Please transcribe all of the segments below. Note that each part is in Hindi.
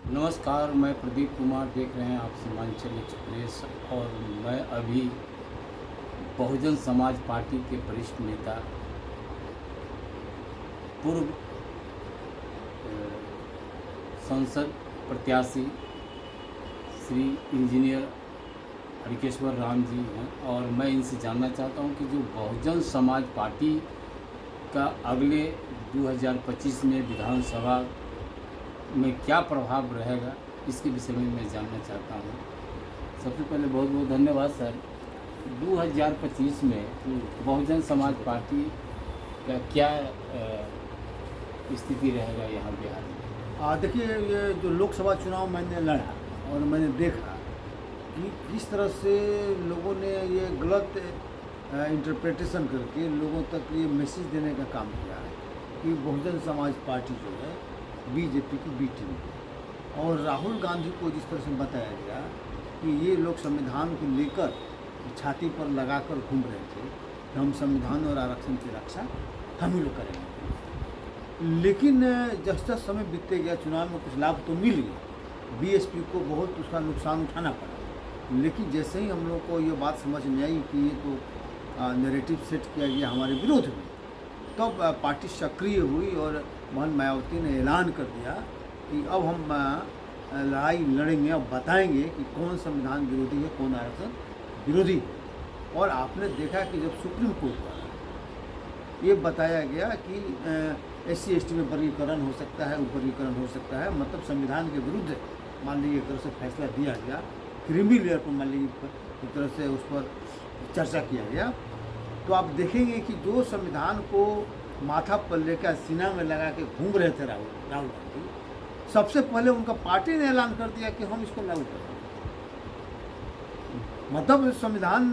नमस्कार, मैं प्रदीप कुमार देख रहे हैं आप सीमांचल एक्सप्रेस। और मैं अभी बहुजन समाज पार्टी के वरिष्ठ नेता पूर्व संसद प्रत्याशी श्री इंजीनियर हरिकेश्वर राम जी हैं और मैं इनसे जानना चाहता हूं कि जो बहुजन समाज पार्टी का अगले 2025 में विधानसभा में क्या प्रभाव रहेगा, इसके विषय में मैं जानना चाहता हूँ। सबसे पहले बहुत बहुत धन्यवाद सर। 2025 में बहुजन समाज पार्टी का क्या स्थिति रहेगा यहाँ बिहार में? देखिए, ये जो लोकसभा चुनाव मैंने लड़ा और मैंने देखा कि किस तरह से लोगों ने ये गलत इंटरप्रिटेशन करके लोगों तक ये मैसेज देने का काम किया है कि बहुजन समाज पार्टी जो है बीजेपी की बी टीम है। और राहुल गांधी को जिस तरह से बताया गया कि ये लोग संविधान को लेकर छाती पर लगाकर घूम रहे थे कि हम संविधान और आरक्षण की रक्षा हम ही लोग करेंगे, लेकिन जैसा समय बीतते गया चुनाव में कुछ लाभ तो मिल गया, बीएसपी को बहुत उसका नुकसान उठाना पड़ा। लेकिन जैसे ही हम लोग को ये बात समझ में आई कि ये तो नैरेटिव सेट किया गया हमारे विरोध में, तब पार्टी सक्रिय हुई और मोहन मायावती ने ऐलान कर दिया कि अब हम लड़ाई लड़ेंगे, अब बताएंगे कि कौन संविधान विरोधी है, कौन आरक्षण विरोधी है। और आपने देखा कि जब सुप्रीम कोर्ट द्वारा ये बताया गया कि SC/ST में वर्गीकरण हो सकता है, उपवर्गीकरण हो सकता है, मतलब संविधान के विरुद्ध मान लीजिए एक तरह से फैसला दिया गया, क्रीमी लेयर पर मान लीजिए एक तरह से उस पर चर्चा किया गया, तो आप देखेंगे कि जो संविधान को माथा पर लेकर सीना में लगा के घूम रहे थे राहुल गांधी, सबसे पहले उनका पार्टी ने ऐलान कर दिया कि हम इसको लागू करेंगे। मतलब संविधान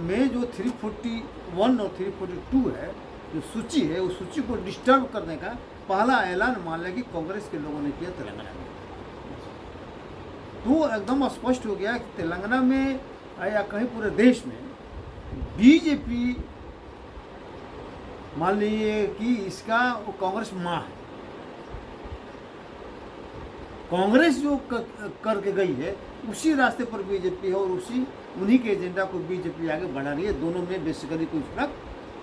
में जो 341 और 342 है, जो सूची है, उस सूची को डिस्टर्ब करने का पहला ऐलान मान लिया कि कांग्रेस के लोगों ने किया तेलंगाना में। तो एकदम स्पष्ट हो गया कि तेलंगाना में या कहीं पूरे देश में बीजेपी मान लीजिए कि इसका कांग्रेस माँ है। कांग्रेस जो करके गई है उसी रास्ते पर बीजेपी है और उन्हीं के एजेंडा को बीजेपी आगे बढ़ा रही है। दोनों में बेसिकली कोई फर्क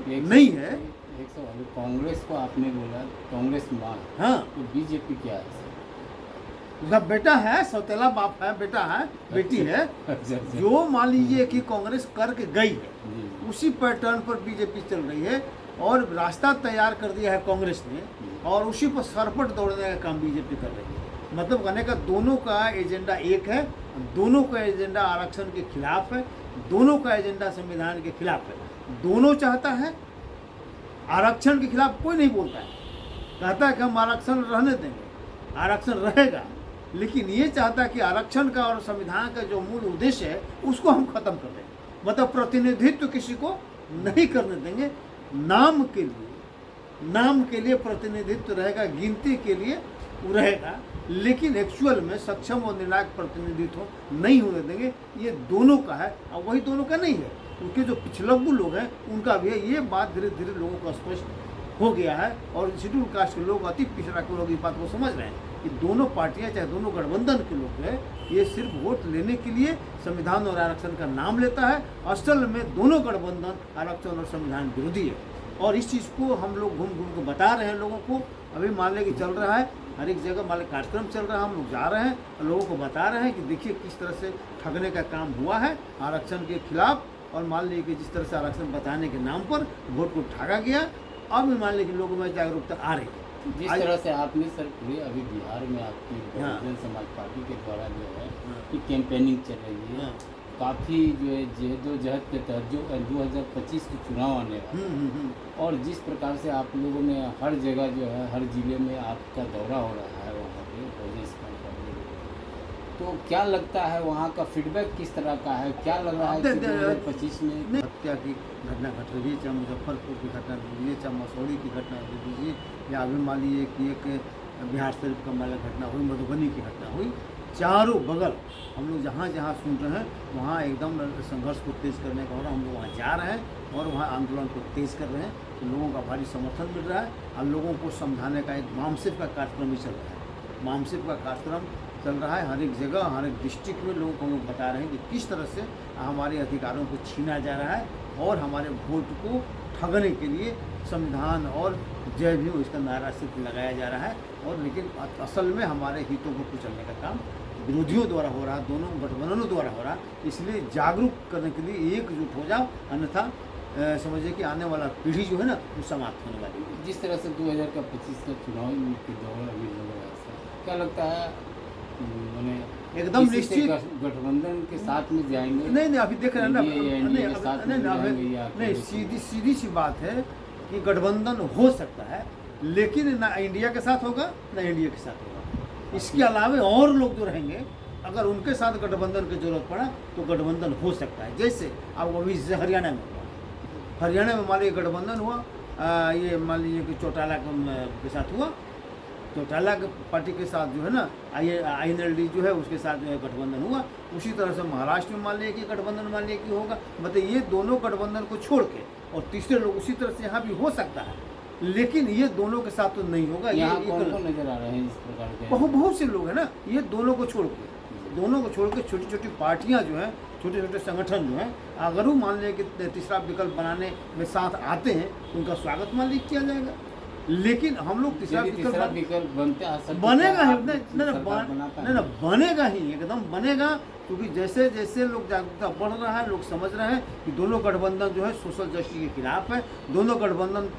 नहीं है। एक सवाल, कांग्रेस को आपने बोला कांग्रेस माँ, हाँ, तो बीजेपी क्या है? उसका बेटा है, सौतेला बाप है, बेटा है, बेटी है। जो मान लीजिए कि कांग्रेस करके गई है उसी पैटर्न पर बीजेपी चल रही है और रास्ता तैयार कर दिया है कांग्रेस ने और उसी पर सरपट दौड़ने का काम बीजेपी कर रही है। मतलब कहने का दोनों का एजेंडा एक है, दोनों का एजेंडा आरक्षण के खिलाफ है, दोनों का एजेंडा संविधान के खिलाफ है। दोनों चाहता है, आरक्षण के खिलाफ कोई नहीं बोलता है, कहता है कि हम आरक्षण रहने देंगे, आरक्षण रहेगा, लेकिन ये चाहता है कि आरक्षण का और संविधान का जो मूल उद्देश्य है उसको हम खत्म कर देंगे। मतलब प्रतिनिधित्व किसी को नहीं करने देंगे, नाम के लिए प्रतिनिधित्व रहेगा, गिनती के लिए रहेगा, लेकिन एक्चुअल में सक्षम और निर्णायक प्रतिनिधित्व नहीं होने देंगे। ये दोनों का है और वही दोनों का नहीं है, उनके जो पिछलग्गू लोग हैं उनका भी है। ये बात धीरे धीरे लोगों को स्पष्ट हो गया है और शेड्यूल कास्ट के लोग, अति पिछड़ा के लोग इस बात को समझ रहे हैं कि दोनों पार्टियां, चाहे दोनों गठबंधन के लोग हैं, ये सिर्फ वोट लेने के लिए संविधान और आरक्षण का नाम लेता है। असल में दोनों गठबंधन आरक्षण और संविधान विरोधी है और इस चीज़ को हम लोग घूम घूम के बता रहे हैं लोगों को। अभी मान लें कि चल रहा है, हर एक जगह मान लें कार्यक्रम चल रहा है, हम लोग जा रहे हैं और लोगों को बता रहे हैं कि देखिए किस तरह से ठगने का काम हुआ है आरक्षण के खिलाफ, और मान लीजिए कि जिस तरह से आरक्षण बताने के नाम पर वोट को ठगा गया। अब मान लीजिए कि लोगों में जागरूकता आ रही है। जिस तरह से आपने सर पूरे अभी बिहार में आपकी हाँ, बहुजन समाज पार्टी के द्वारा जो है हाँ, कि कैंपेनिंग चल रही है, हाँ, काफ़ी जो है जहद के तहत जो 2025 के चुनाव आने वाले, और जिस प्रकार से आप लोगों ने हर जगह जो है हर जिले में आपका दौरा हो रहा है वहाँ पे बहुजन समाज पार्टी, तो क्या लगता है वहाँ का फीडबैक किस तरह का है? क्या लग रहा है कि 2025 में हत्या की घटना घट रही है, चाहे मुजफ्फरपुर की घटना दे दीजिए, चाहे मसौड़ी की घटना दे दीजिए, या अभी मान लीजिए कि एक बिहार शरीफ का मामला घटना हुई, मधुबनी की घटना हुई, चारों बगल हम लोग जहाँ जहाँ सुन रहे हैं वहाँ एकदम संघर्ष को तेज करने का हो रहा है। हम लोग वहाँ जा रहे हैं और वहाँ आंदोलन को तेज कर रहे हैं, तो लोगों का भारी समर्थन मिल रहा है और लोगों को समझाने का एक मामसिक का कार्यक्रम भी चल रहा है। मामसिक का कार्यक्रम चल रहा है। हर एक जगह, हर एक डिस्ट्रिक्ट में लोगों को हम लोग बता रहे हैं कि किस तरह से हमारे अधिकारों को छीना जा रहा है और हमारे वोट को ठगने के लिए संविधान और जय भीम इसका नारा सिर्फ लगाया जा रहा है। और लेकिन असल में हमारे हितों को कुचलने का काम विरोधियों द्वारा हो रहा, दोनों गठबंधनों द्वारा हो रहा। इसलिए जागरूक करने के लिए एकजुट हो जाओ, अन्यथा समझिए कि आने वाला पीढ़ी जो है ना वो समाप्त होने वाली है। जिस तरह से 2025 का चुनाव के दौर अभी लग रहा है, क्या लगता है मैंने एकदम निश्चित गठबंधन के साथ में जाएंगे? नहीं, अभी देख रहे हैं ना, नहीं, नहीं, सीधी सी बात है कि गठबंधन हो सकता है, लेकिन ना इंडिया के साथ होगा ना इंडिया के साथ होगा। इसके अलावे और लोग जो रहेंगे, अगर उनके साथ गठबंधन की जरूरत पड़ा तो गठबंधन हो सकता है। जैसे अब अभी हरियाणा में हुआ, हरियाणा में मान लीजिए गठबंधन हुआ, ये मान लीजिए कि चौटाला के साथ हुआ, चौटाला के पार्टी के साथ जो है ना INLD जो है उसके साथ जो है गठबंधन हुआ। उसी तरह से महाराष्ट्र में मान लिया कि गठबंधन मान लिया कि होगा। मतलब ये दोनों गठबंधन को छोड़ के और तीसरे लोग उसी तरह से यहाँ भी हो सकता है, लेकिन ये दोनों के साथ तो नहीं होगा। यहाँ कौन नजर आ रहे हैं इस प्रकार के? बहुत से लोग हैं ना, ये दोनों को छोड़ के छोटी छोटी पार्टियां जो हैं, छोटे छोटे संगठन जो हैं, अगर वो मान लें कि तीसरा विकल्प बनाने में साथ आते हैं तो उनका स्वागत मान लीजिए किया जाएगा। लेकिन हम लोग तीसरा विकल्प बनेगा ही, नहीं बनेगा ही, एकदम बनेगा। क्योंकि जैसे जैसे लोग जागरूकता बढ़ रहा है, लोग समझ रहे हैं कि दोनों गठबंधन जो है सोशल जस्टिस के खिलाफ है, दोनों गठबंधन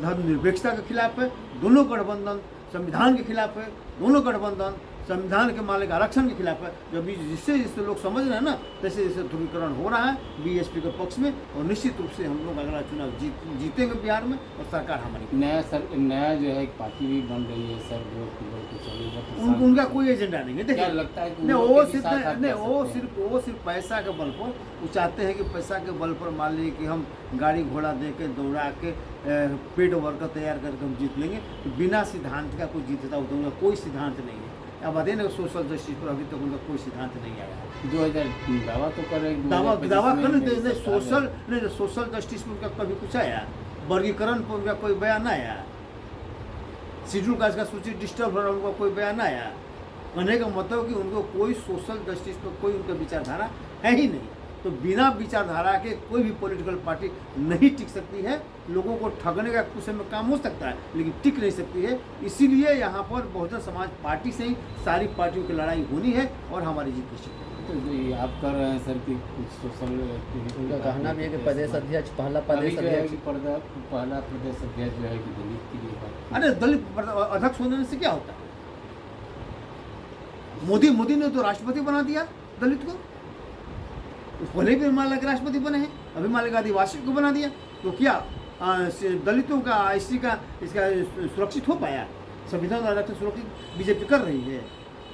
धर्मनिरपेक्षता के खिलाफ है, दोनों गठबंधन संविधान के खिलाफ है, दोनों गठबंधन संविधान के मालिक आरक्षण के खिलाफ है। जब जिससे जिससे लोग समझ रहे हैं ना, तैसे जैसे ध्रुवीकरण हो रहा है बीएसपी के पक्ष में, और निश्चित रूप से हम लोग अगला चुनाव जीतेंगे बिहार में, और सरकार हमारी नया जो है एक पार्टी भी बन रही है सर, उनका कोई एजेंडा नहीं है। देखिए लगता है नहीं, वो सिर्फ पैसा के बल पर वो चाहते हैं कि पैसा के बल पर मान लीजिए कि हम गाड़ी घोड़ा दे के दौड़ा के पेड वर्कर तैयार करके हम जीत लेंगे। तो बिना सिद्धांत का कोई जीतता होता, उनका कोई सिद्धांत नहीं है। अब बताइए ना, सोशल जस्टिस पर अभी तक उनका कोई सिद्धांत नहीं आया है। 2000 दावा तो कर रहे हैं, दावा कर नहीं, सोशल जस्टिस पर उनका कभी कुछ आया, वर्गीकरण पर उनका कोई बयान आया, शेड्यूल कास्ट का सूची डिस्टर्ब हो रहा है उनका कोई बयान आया। कहने का मतलब कि उनको कोई सोशल जस्टिस पर कोई उनका विचारधारा है ही नहीं। तो बिना विचारधारा के कोई भी पॉलिटिकल पार्टी नहीं टिक सकती है। लोगों को ठगने का कुछ समय काम हो सकता है, लेकिन टिक नहीं सकती है। इसीलिए यहाँ पर बहुजन समाज पार्टी से ही सारी पार्टियों की लड़ाई होनी है और हमारी जीत निश्चित है। तो जो आप कर रहे हैं सर कि कुछ सोशल, उनका कहना भी है कि प्रदेश अध्यक्ष पहला प्रदेश अध्यक्ष जो है कि दलित के लिए, अरे दलित अध्यक्ष होने से क्या होता है? मोदी ने तो राष्ट्रपति बना दिया दलित को। पहले भी मान लगा राष्ट्रपति बने हैं, अभी मान लगा आदिवासी को बना दिया। तो क्या दलितों का SC का इसका सुरक्षित हो पाया? संविधान आरक्षण सुरक्षित बीजेपी कर रही है।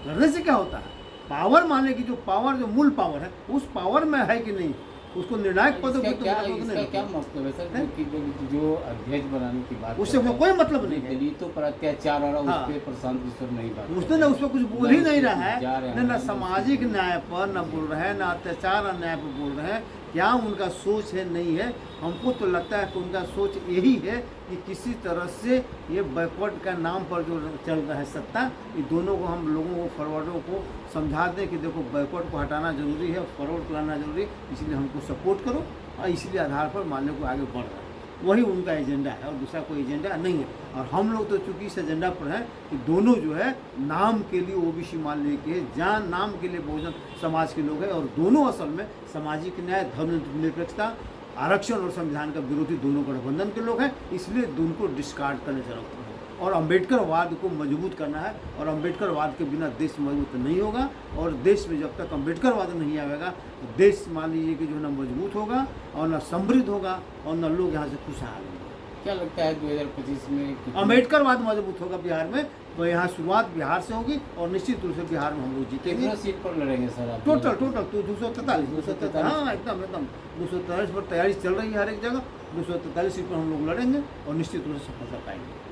करने से क्या होता है? पावर माने कि जो पावर, जो मूल पावर है, उस पावर में है कि नहीं, उसको निर्णायक पदों पर क्या मतलब है सर कि जो अध्यक्ष बनाने की बात, उससे कोई मतलब नहीं है। दलितों पर अत्याचार हो रहा है, उस पर प्रशांत किशोर नहीं बात, उसने ना उस पर कुछ बोल ही नहीं रहा है, न सामाजिक न्याय पर न बोल रहे हैं, न अत्याचार अन्याय पर बोल रहे हैं। क्या उनका सोच है? नहीं है। हमको तो लगता है कि उनका सोच यही है कि किसी तरह से ये बैकवर्ड का नाम पर जो चल रहा है सत्ता, ये दोनों को हम लोगों को, फॉरवर्डों को समझा दें कि देखो बैकवर्ड को हटाना जरूरी है, फॉरवर्ड को लाना जरूरी है, इसलिए हमको सपोर्ट करो, और इसीलिए आधार पर मानने को आगे बढ़ रहा है। वही उनका एजेंडा है और दूसरा कोई एजेंडा नहीं है। और हम लोग तो चूंकि इस एजेंडा पर हैं कि दोनों जो है नाम के लिए OBC मान लेके जान, नाम के लिए बहुजन समाज के लोग हैं, और दोनों असल में सामाजिक न्याय, धर्मनिरपेक्षता, आरक्षण और संविधान का विरोधी दोनों गठबंधन के लोग हैं। इसलिए दोनों को डिस्कार्ड करने जरूरत है और अम्बेडकरवाद को मजबूत करना है। और अम्बेडकरवाद के बिना देश मजबूत नहीं होगा, और देश में जब तक अम्बेडकरवाद नहीं आएगा तो देश मान लीजिए कि जो है ना मजबूत होगा और न समृद्ध होगा और न लोग यहाँ से खुशहाल होंगे। क्या लगता है 2025 में अम्बेडकरवाद मजबूत होगा बिहार में, तो यहाँ शुरुआत बिहार से होगी और निश्चित रूप से बिहार में हम लोग जीतेंगे। कितना सीट पर लड़ेंगे सर आप? टोटल तो 243, हाँ एकदम 243 पर तैयारी चल रही है हर एक जगह। 243 सीट पर हम लोग लड़ेंगे और निश्चित रूप से सफलता पाएंगे।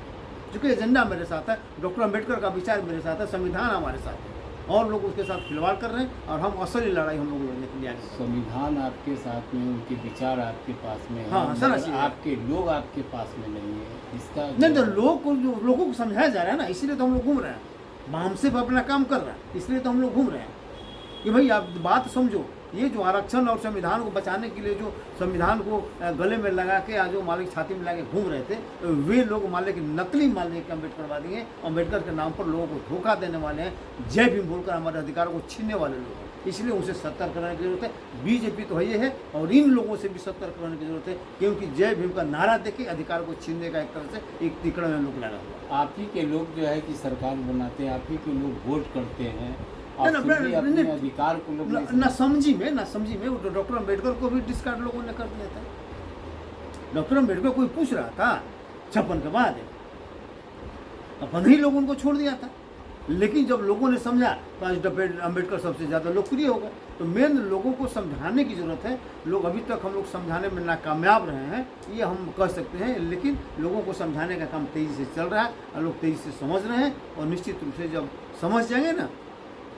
क्योंकि एजेंडा मेरे साथ है, डॉक्टर अम्बेडकर का विचार मेरे साथ है, संविधान हमारे साथ है, और लोग उसके साथ खिलवाड़ कर रहे हैं, और हम असली लड़ाई हम लोग लड़ने के लिए आगे। संविधान आपके साथ में, उनके विचार आपके पास में है, हाँ सर, आपके लोग आपके पास में नहीं है, इसका नहीं तो लोगों को समझाया जा रहा है ना, इसीलिए तो हम लोग घूम रहे हैं। वाम सिर्फ अपना काम कर रहा है, इसलिए तो हम लोग घूम रहे हैं कि भाई आप बात समझो। ये जो आरक्षण और संविधान को बचाने के लिए जो संविधान को गले में लगा के आज जो मालिक छाती में लगा के घूम रहे थे, वे लोग मान लें कि नकली मान लें कि अम्बेडकरवादी हैं, अम्बेडकर के नाम पर लोगों को धोखा देने वाले हैं, जय भीम बोलकर हमारे अधिकारों को छीनने वाले लोग हैं। इसलिए उसे सतर्क करने की जरूरत है। बीजेपी तो है ये है, और इन लोगों से भी सतर्क करने की जरूरत है, क्योंकि जय भीम का नारा देके अधिकार को छीनने का एक तरह से एक तिकड़ में लोग लगा हुआ। आप ही के लोग जो है कि सरकार बनाते हैं, आप ही के लोग वोट करते हैं, ना, और फिर भी अपने अधिकार को लोग नहीं ना समझी में वो डॉक्टर अम्बेडकर को भी डिस्कार्ड लोगों ने कर दिया था। डॉक्टर अम्बेडकर कोई पूछ रहा था 56 के बाद, अपन ही लोगों को छोड़ दिया था। लेकिन जब लोगों ने समझा तो आज अम्बेडकर सबसे ज़्यादा लोकप्रिय हो गए। तो मेन लोगों को समझाने की ज़रूरत है। लोग अभी तक हम लोग समझाने में नाकामयाब रहे हैं, ये हम कह सकते हैं, लेकिन लोगों को समझाने का काम तेज़ी से चल रहा है और लोग तेज़ी से समझ रहे हैं। और निश्चित रूप से जब समझ जाएंगे ना,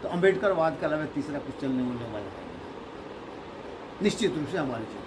तो अम्बेडकरवाद के अलावा तीसरा कुछ चलने वाला है निश्चित रूप से हमारे जीवन।